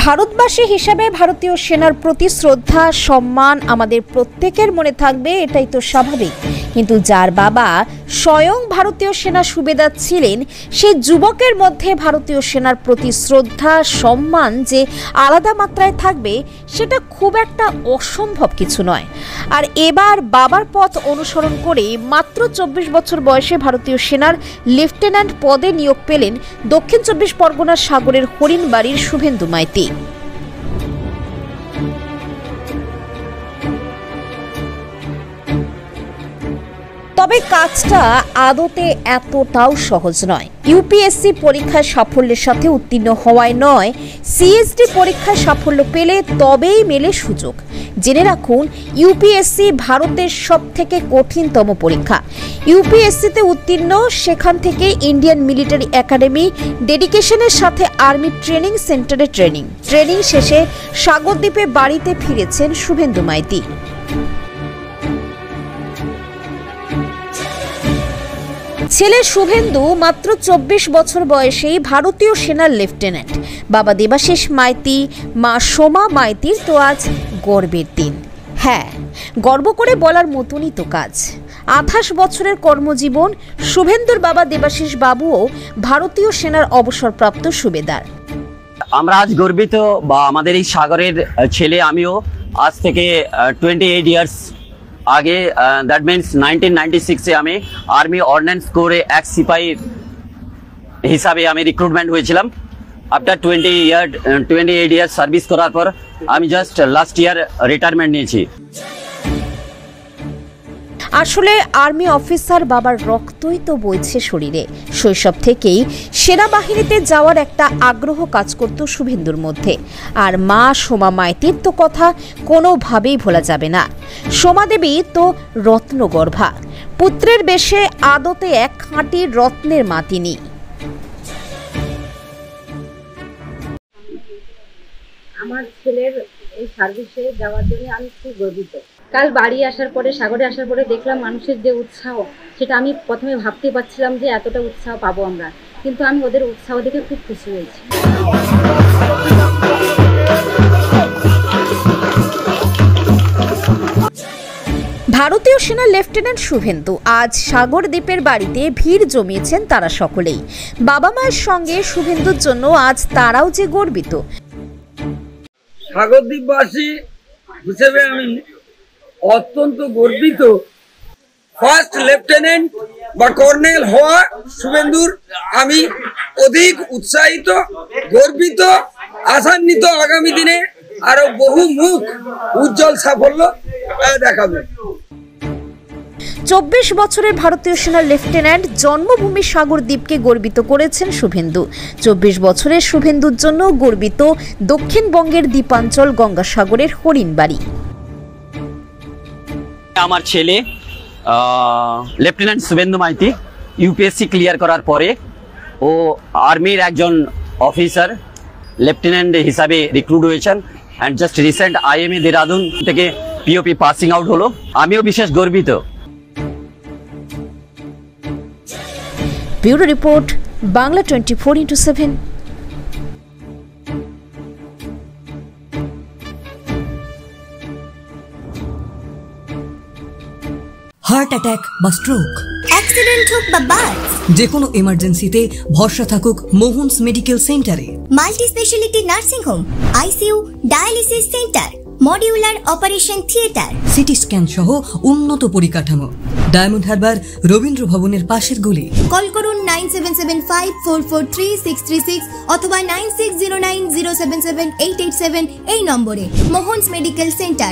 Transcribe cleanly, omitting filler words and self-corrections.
ভারতবাসী হিসেবে ভারতীয় সেনার প্রতি শ্রদ্ধা সম্মান আমাদের প্রত্যেকের মনে থাকবে, এটাই তো স্বাভাবিক। কিন্তু যার বাবা স্বয়ং ভারতীয় সেনা সুবেদার ছিলেন, সেই যুবকের মধ্যে ভারতীয় সেনার প্রতি শ্রদ্ধা সম্মান যে আলাদা মাত্রায় থাকবে, সেটা খুব একটা অসম্ভব কিছু নয়। আর এবার বাবার পথ অনুসরণ করে মাত্র 24 বছর বয়সে ভারতীয় সেনার লেফটেন্যান্ট পদে নিয়োগ পেলেন দক্ষিণ 24 পরগনার সাগরের হরিণবাড়ির শুভেন্দু মাইতি। তবে কাজটা আদতে এতটাও সহজ নয়। ইউপিএসসি পরীক্ষায় সাফল্যের সাথে উত্তীর্ণ হওয়ায় নয়, সিএসডি পরীক্ষায় সাফল্য পেলে তবেই মেলে সুযোগ। জেনে রাখুন, ইউপিএসসি ভারতের সবথেকে কঠিনতম পরীক্ষা। ইউপিএসসিতে উত্তীর্ণ, সেখান থেকে ইন্ডিয়ান মিলিটারি একাডেমি ডেডিকেশনের সাথে আর্মি ট্রেনিং সেন্টারে ট্রেনিং শেষে সাগরদ্বীপে বাড়িতে ফিরেছেন শুভেন্দু মাইতি। ছেলে শুভেন্দু মাত্র 24 বছর বয়সেই ভারতীয় সেনার লেফটেন্যান্ট। বাবা দেবাশিস মাইতি, মা সোমা মাইতির তো আজ গর্বের দিন। হ্যাঁ, গর্ব করে বলার মতনই তো কাজ। 28 বছরের কর্মজীবন। শুভেন্দুর বাবা দেবাশিস বাবুও ভারতীয় সেনার অবসরপ্রাপ্ত সুবেদার। আমরা আজ গর্বিত, বা আমাদের এই সাগরের ছেলে আমিও আজ থেকে 28 ইয়ার্স আগে, দ্যাট মিনস 1996-এ আমি আর্মি অর্ডিন্যান্স কোরে এক সিপাহী হিসাবে আমি রিক্রুটমেন্ট হয়েছিলাম। আফটার 28 ইয়ার্স সার্ভিস করার পর আমি জাস্ট লাস্ট ইয়ার রিটায়ারমেন্ট নিয়েছি। আসলে আর্মি অফিসার বাবার রক্তই তো বইছে শরীরে। শৈশব থেকেই সেনাবাহিনীতে যাওয়ার একটা আগ্রহ কাজ করত শুভেন্দুর মধ্যে। আর মা সোমা মাইতির তো কথা কোনোভাবেই ভোলা যাবে না। সোমা দেবী তো রত্নগর্ভা, পুত্রের বেশে আদতে এক খাঁটি রত্নের মা তিনি। আমার ছেলের এই সার্ভিসে যাওয়ার জন্য আমি খুব গর্বিত। কাল বাড়ি আসার পরে, সাগরে আসার পরে দেখলাম মানুষের যে উৎসাহ, সেটা আমি প্রথমে ভাবতে পারছিলাম যে এতটা উৎসাহ পাবো আমরা, কিন্তু আমি ওদের উৎসাহ দেখে খুব খুশি হয়েছি। ভারতীয় সেনার লেফটেন্যান্ট শুভেন্দু আজ সাগরদ্বীপের বাড়িতে ভিড় জমিয়েছেন তারা সকলেই। বাবা মায়ের সঙ্গে শুভেন্দুর জন্য আজ তারাও যে গর্বিত। সাগরদ্বীপবাসী হিসেবে আমি অত্যন্ত গর্বিত। ফার্স্ট লেফটেন্যান্ট বা কর্নেল হওয়া শুভেন্দুর আমি অধিক উৎসাহিত, গর্বিত, আশান্বিত। আগামী দিনে আরো বহু মুখ উজ্জ্বল সাফল্য দেখাবে। 24 বছরের ভারতীয় সেনার লেফটেন্যান্ট জন্মভূমি সাগরদ্বীপকে গর্বিত করেছেন শুভেন্দু। 24 বছরের শুভেন্দুর জন্য গর্বিত দক্ষিণবঙ্গের দ্বীপাঞ্চল গঙ্গাসাগরের হরিণবাড়ি। আমার ছেলে lieutenant Subhendu Maity UPSC clear করার পরে ও আর্মির একজন অফিসার লেফটেন্যান্ট হিসাবে রিক্রুট হয়েছেন। And just recent IMA Dehradun থেকে পিওপি পাসিং আউট হলো। আমিও বিশেষ গর্বিত। Bureau report, Bangla 24x7। Heart attack বা স্ট্রোক, অ্যাক্সিডেন্ট হোক বা বার্থ, যে কোনো এমার্জেন্সিতে ভরসা থাকুক মোহনস মেডিকেল সেন্টারে। Multi speciality nursing home, ICU, dialysis centre, modular operation theatre, CT scan সহ উন্নত পরিকাঠামো। ডায়মন্ড হারবার রবীন্দ্র ভবনের পাশের গলি। কল করুন 9775443636 অথবা 9609077887 এই নম্বরে। Mohan's medical centre.